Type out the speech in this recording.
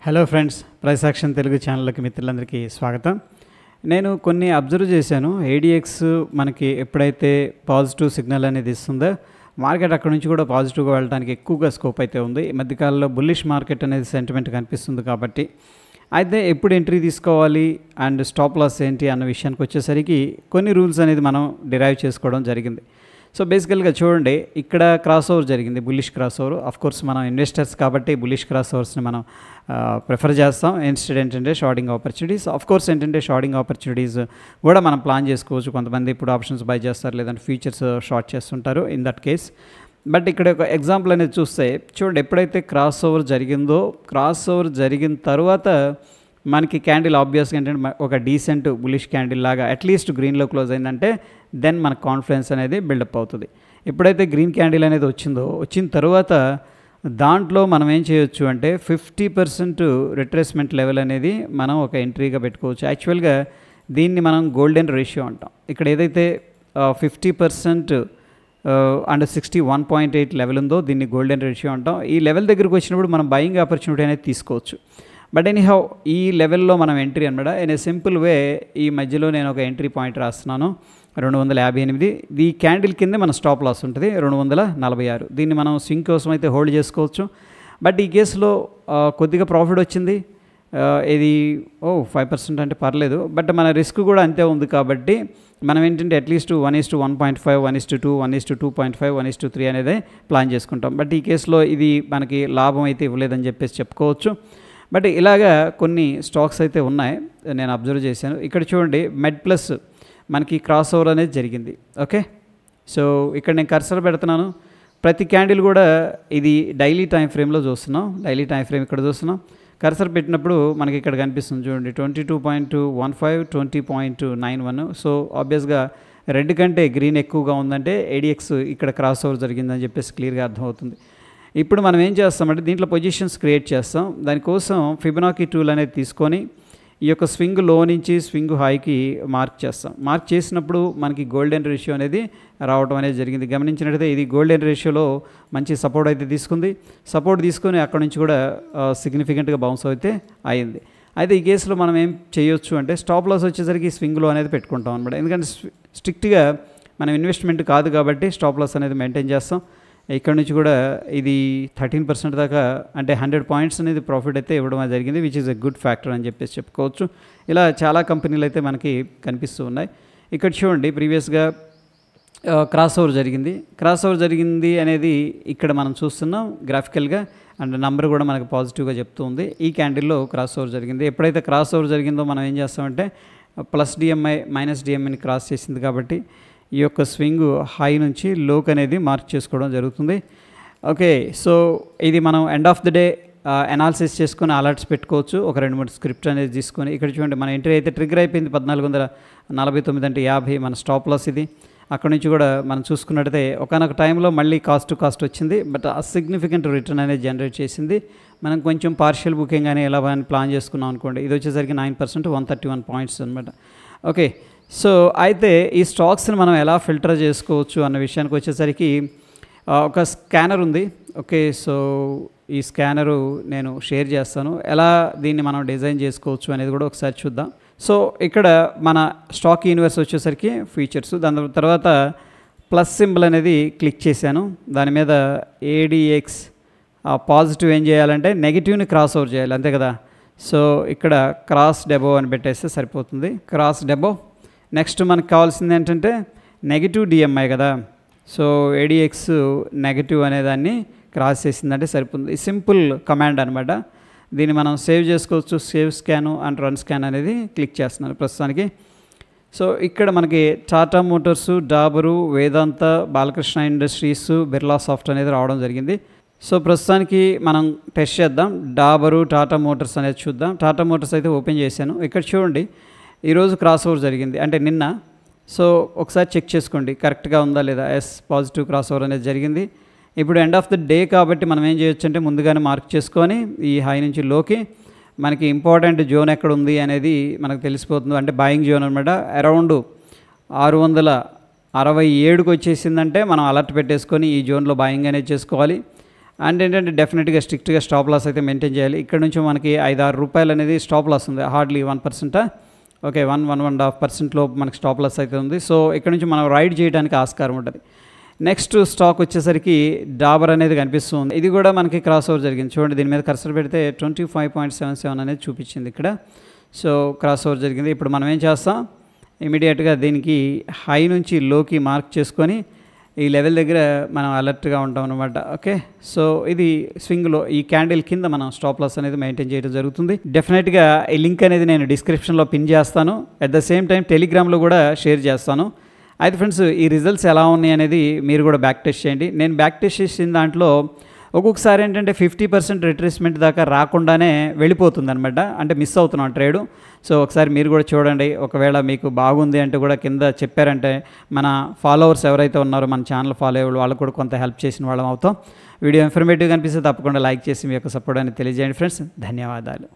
Hello friends, price action Telugu ఛానల్కి మిత్రులందరికీ స్వాగతం. నేను కొన్ని అబ్జర్వ్ చేశాను. ఏడిఎక్స్ మనకి ఎప్పుడైతే పాజిటివ్ సిగ్నల్ అనేది ఇస్తుందో మార్కెట్ అక్కడ నుంచి కూడా పాజిటివ్గా వెళ్ళడానికి ఎక్కువగా స్కోప్ అయితే ఉంది. ఈ మధ్యకాలంలో బుల్లిష్ మార్కెట్ అనేది సెంటిమెంట్ కనిపిస్తుంది. కాబట్టి అయితే ఎప్పుడు ఎంట్రీ తీసుకోవాలి అండ్ స్టాప్ లాస్ ఏంటి అన్న విషయానికి వచ్చేసరికి కొన్ని రూల్స్ అనేది మనం డిరైవ్ చేసుకోవడం జరిగింది. సో బేసికల్గా చూడండి, ఇక్కడ క్రాస్ ఓవర్ జరిగింది, బుల్లిష్ క్రాస్ ఓవర్. అఫ్కోర్స్ మనం ఇన్వెస్టర్స్ కాబట్టి బుల్లిష్ క్రాస్ ఓవర్స్ని మనం ప్రిఫర్ చేస్తాం. ఇన్స్టెడ్ ఏంటంటే షార్టింగ్ ఆపర్చునిటీస్. అఫ్కోర్స్ ఏంటంటే షార్టింగ్ ఆపర్చునిటీస్ కూడా మనం ప్లాన్ చేసుకోవచ్చు. కొంతమంది ఇప్పుడు ఆప్షన్స్ బై చేస్తారు, లేదంటే ఫ్యూచర్స్ షార్ట్ చేస్తుంటారు ఇన్ దట్ కేస్. బట్ ఇక్కడ ఒక ఎగ్జాంపుల్ అనేది చూస్తే చూడండి, ఎప్పుడైతే క్రాస్ ఓవర్ జరిగిందో క్రాస్ ఓవర్ జరిగిన తర్వాత మనకి క్యాండిల్ ఆబ్వియస్గా ఏంటంటే ఒక డీసెంట్ బులిష్ క్యాండిల్ లాగా అట్లీస్ట్ గ్రీన్లో క్లోజ్ అయిందంటే దెన్ మన కాన్ఫిడెన్స్ అనేది బిల్డప్ అవుతుంది. ఎప్పుడైతే గ్రీన్ క్యాండిల్ అనేది వచ్చిన తర్వాత దాంట్లో మనం ఏం చేయొచ్చు అంటే 50% రిట్రేస్మెంట్ లెవెల్ అనేది మనం ఒక ఎంట్రీగా పెట్టుకోవచ్చు. యాక్చువల్గా దీన్ని మనం గోల్డెన్ రేషియో అంటాం. ఇక్కడ ఏదైతే 50% అండ్ 61.8 లెవెల్ ఉందో దీన్ని గోల్డెన్ రేషియో అంటాం. ఈ లెవెల్ దగ్గరికి వచ్చినప్పుడు మనం బయింగ్ ఆపర్చునిటీ అనేది తీసుకోవచ్చు. బట్ ఎనీహౌ ఈ లెవెల్లో మనం ఎంట్రీ అనమాట ఇన్ ఏ సింపుల్ వే. ఈ మధ్యలో నేను ఒక ఎంట్రీ పాయింట్ రాస్తున్నాను 258. ఈ క్యాండిల్ కింద మన స్టాప్ లాస్ ఉంటుంది 246. దీన్ని మనం స్వింగ్ కోసం అయితే హోల్డ్ చేసుకోవచ్చు. బట్ ఈ కేసులో కొద్దిగా ప్రాఫిట్ వచ్చింది. ఇది 5% అంటే పర్లేదు, బట్ మన రిస్క్ కూడా అంతే ఉంది. కాబట్టి మనం ఏంటంటే అట్లీస్ట్ 1:1.5, 1:2, 1:2.5, 1:3 అనేది ప్లాన్ చేసుకుంటాం. బట్ ఈ కేసులో ఇది మనకి లాభం అయితే ఇవ్వలేదని చెప్పేసి చెప్పుకోవచ్చు. బట్ ఇలాగా కొన్ని స్టాక్స్ అయితే ఉన్నాయి, నేను అబ్జర్వ్ చేశాను. ఇక్కడ చూడండి, మెడ్ ప్లస్ మనకి క్రాస్ ఓవర్ అనేది జరిగింది. ఓకే, సో ఇక్కడ నేను కర్సర్ పెడుతున్నాను. ప్రతి క్యాండిల్ కూడా ఇది డైలీ టైం ఫ్రేమ్లో చూస్తున్నాం. డైలీ టైం ఫ్రేమ్ ఇక్కడ చూస్తున్నాం. కర్సర్ పెట్టినప్పుడు మనకి ఇక్కడ కనిపిస్తుంది చూడండి 22.15, 20.91. సో ఆబ్వియస్గా రెడ్ కంటే గ్రీన్ ఎక్కువగా ఉందంటే ఏడిఎక్స్ ఇక్కడ క్రాస్ ఓవర్ జరిగిందని చెప్పేసి క్లియర్గా అర్థమవుతుంది. ఇప్పుడు మనం ఏం చేస్తామంటే దీంట్లో పొజిషన్స్ క్రియేట్ చేస్తాం. దానికోసం ఫిబొనాకీ టూల్ అనేది తీసుకొని ఈ యొక్క స్వింగ్ లో నుంచి స్వింగ్ హైకి మార్క్ చేస్తాం. మార్క్ చేసినప్పుడు మనకి గోల్డెన్ రేషియో అనేది రావడం అనేది జరిగింది. గమనించినట్లయితే ఇది గోల్డెన్ రేషియోలో మంచి సపోర్ట్ అయితే తీసుకుంది. సపోర్ట్ తీసుకొని అక్కడ నుంచి కూడా సిగ్నిఫికెంట్గా బౌన్స్ అయితే అయింది. అయితే ఈ కేసులో మనం ఏం చేయొచ్చు అంటే స్టాప్ లాస్ వచ్చేసరికి స్వింగ్లో అనేది పెట్టుకుంటాం అనమాట. ఎందుకంటే స్ట్రిక్ట్గా మనం ఇన్వెస్ట్మెంట్ కాదు కాబట్టి స్టాప్ లాస్ అనేది మెయింటైన్ చేస్తాం. ఇక్కడ నుంచి కూడా ఇది 13% దాకా అంటే 100 పాయింట్స్ అనేది ప్రాఫిట్ అయితే ఇవ్వడం జరిగింది, which is a good factor అని చెప్పేసి చెప్పుకోవచ్చు. ఇలా చాలా కంపెనీలు అయితే మనకి కనిపిస్తూ ఉన్నాయి. ఇక్కడ చూడండి, ప్రీవియస్గా క్రాస్ ఓవర్ జరిగింది. క్రాస్ ఓవర్ జరిగింది అనేది ఇక్కడ మనం చూస్తున్నాం గ్రాఫికల్గా, అండ్ నెంబర్ కూడా మనకు పాజిటివ్గా చెప్తూ ఉంది. ఈ క్యాండిల్లో క్రాస్ ఓవర్ జరిగింది. ఎప్పుడైతే క్రాస్ ఓవర్ జరిగిందో మనం ఏం చేస్తామంటే ప్లస్ డిఎంఐ మైనస్ డిఎంఐని క్రాస్ చేసింది కాబట్టి ఈ యొక్క స్వింగ్ హై నుంచి లోక్ అనేది మార్క్ చేసుకోవడం జరుగుతుంది. ఓకే, సో ఇది మనం end of the day analysis చేసుకొని అలర్ట్స్ పెట్టుకోవచ్చు. ఒక 2-3 స్క్రిప్ట్ అనేది తీసుకొని ఇక్కడ చూడండి, మన ఎంట్రీ అయితే ట్రిగ్గర్ అయిపోయింది 1449 అంటే 50 మన స్టాప్ లాస్ ఇది. అక్కడ నుంచి కూడా మనం చూసుకున్నట్టయితే ఒకనొక టైంలో మళ్ళీ కాస్ట్ వచ్చింది, బట్ సిగ్నిఫికెంట్ రిటర్న్ అనేది జనరేట్ చేసింది. మనం కొంచెం పార్షియల్ బుకింగ్ అని ఎలా ప్లాన్ చేసుకున్నాం అనుకోండి, ఇది వచ్చేసరికి 9%, 131 పాయింట్స్ అనమాట. ఓకే, సో అయితే ఈ స్టాక్స్ని మనం ఎలా ఫిల్టర్ చేసుకోవచ్చు అన్న విషయానికి వచ్చేసరికి ఒక స్కానర్ ఉంది. ఓకే, సో ఈ స్కానరు నేను షేర్ చేస్తాను. ఎలా దీన్ని మనం డిజైన్ చేసుకోవచ్చు అనేది కూడా ఒకసారి చూద్దాం. సో ఇక్కడ మన స్టాక్ యూనివర్స్ వచ్చేసరికి ఫీచర్స్, దాని తర్వాత ప్లస్ సింబల్ అనేది క్లిక్ చేశాను. దాని మీద ఏడిఎక్స్ పాజిటివ్ ఏం చేయాలంటే నెగిటివ్ని క్రాస్ ఓవర్ చేయాలి, అంతే కదా. సో ఇక్కడ క్రాస్ డెబో అని పెట్టేస్తే సరిపోతుంది. క్రాస్ డెబో. నెక్స్ట్ మనకు కావాల్సింది ఏంటంటే నెగిటివ్ డిఎంఐ కదా. సో ఏడిఎక్స్ నెగిటివ్ అనేదాన్ని క్రాస్ చేసిందంటే సరిపోతుంది. సింపుల్ కమాండ్ అనమాట. దీన్ని మనం సేవ్ చేసుకోవచ్చు. Save scan and run scan అనేది క్లిక్ చేస్తున్నాను ప్రస్తుతానికి. సో ఇక్కడ మనకి టాటా మోటార్స్, డాబరు, వేదాంత, బాలకృష్ణ ఇండస్ట్రీస్, బిర్లా సాఫ్ట్ అనేది రావడం జరిగింది. సో ప్రస్తుతానికి మనం టెస్ట్ చేద్దాం. డాబరు, టాటా మోటార్స్ అనేది చూద్దాం. టాటా మోటార్స్ అయితే ఓపెన్ చేశాను. ఇక్కడ చూడండి, ఈరోజు క్రాస్ ఓవర్ జరిగింది అంటే నిన్న. సో ఒకసారి చెక్ చేసుకోండి కరెక్ట్గా ఉందా లేదా. పాజిటివ్ క్రాస్ ఓవర్ అనేది జరిగింది. ఇప్పుడు ఎండ్ ఆఫ్ ద డే కాబట్టి మనం ఏం చేయొచ్చు అంటే ముందుగానే మార్క్ చేసుకొని ఈ హై నుంచి లోకి మనకి ఇంపార్టెంట్ జోన్ ఎక్కడ ఉంది అనేది మనకు తెలిసిపోతుంది. అంటే బయింగ్ జోన్ అనమాట. అరౌండ్ 667కి వచ్చేసిందంటే మనం అలర్ట్ పెట్టేసుకొని ఈ జోన్లో బయింగ్ అనేది చేసుకోవాలి. అండ్ ఏంటంటే డెఫినెట్గా స్ట్రిక్ట్గా స్టాప్ లాస్ అయితే మెయింటైన్ చేయాలి. ఇక్కడ నుంచి మనకి 5-6 రూపాయలు అనేది స్టాప్ లాస్ ఉంది, హార్డ్లీ 1%, ఓకే 1.5% మనకి స్టాప్ లాస్ అయితే ఉంది. సో ఇక్కడ నుంచి మనం రైడ్ చేయడానికి ఆస్కారం ఉంటుంది. నెక్స్ట్ స్టాక్ వచ్చేసరికి డాబర్ అనేది కనిపిస్తుంది. ఇది కూడా మనకి క్రాస్ ఓవర్ జరిగింది. చూడండి, దీని మీద కర్సర్ పెడితే 25.77 అనేది చూపించింది ఇక్కడ. సో క్రాస్ ఓవర్ జరిగింది. ఇప్పుడు మనం ఏం చేస్తాం, ఇమీడియట్గా దీనికి హై నుంచి లోకి మార్క్ చేసుకొని ఈ లెవెల్ దగ్గర మనం అలర్ట్గా ఉంటాం అనమాట. ఓకే, సో ఇది స్వింగ్లో ఈ క్యాండిల్ కింద మనం స్టాప్ లాస్ అనేది మెయింటైన్ చేయడం జరుగుతుంది. డెఫినెట్గా ఈ లింక్ అనేది నేను డిస్క్రిప్షన్లో పిన్ చేస్తాను, అట్ ద సేమ్ టైం టెలిగ్రామ్లో కూడా షేర్ చేస్తాను. అయితే ఫ్రెండ్స్, ఈ రిజల్ట్స్ ఎలా ఉన్నాయి అనేది మీరు కూడా బ్యాక్ టెస్ట్ చేయండి. నేను బ్యాక్ టెస్ట్ చేసిన దాంట్లో ఒక్కొక్కసారి ఏంటంటే 50% రిట్రేస్మెంట్ దాకా రాకుండానే వెళ్ళిపోతుంది అనమాట, అంటే మిస్ అవుతున్నాం ట్రేడు. సో ఒకసారి మీరు కూడా చూడండి. ఒకవేళ మీకు బాగుంది అంటే కూడా కింద చెప్పారంటే మన ఫాలోవర్స్ ఎవరైతే ఉన్నారో, మన ఛానల్ ఫాలో అయ్యే వాళ్ళకు కూడా కొంత హెల్ప్ చేసిన వాళ్ళం అవుతాం. వీడియో ఇన్ఫర్మేటివ్గా అనిపిస్తే తప్పకుండా లైక్ చేసి మీ యొక్క సపోర్ట్ అనేది తెలియజేయండి ఫ్రెండ్స్. ధన్యవాదాలు.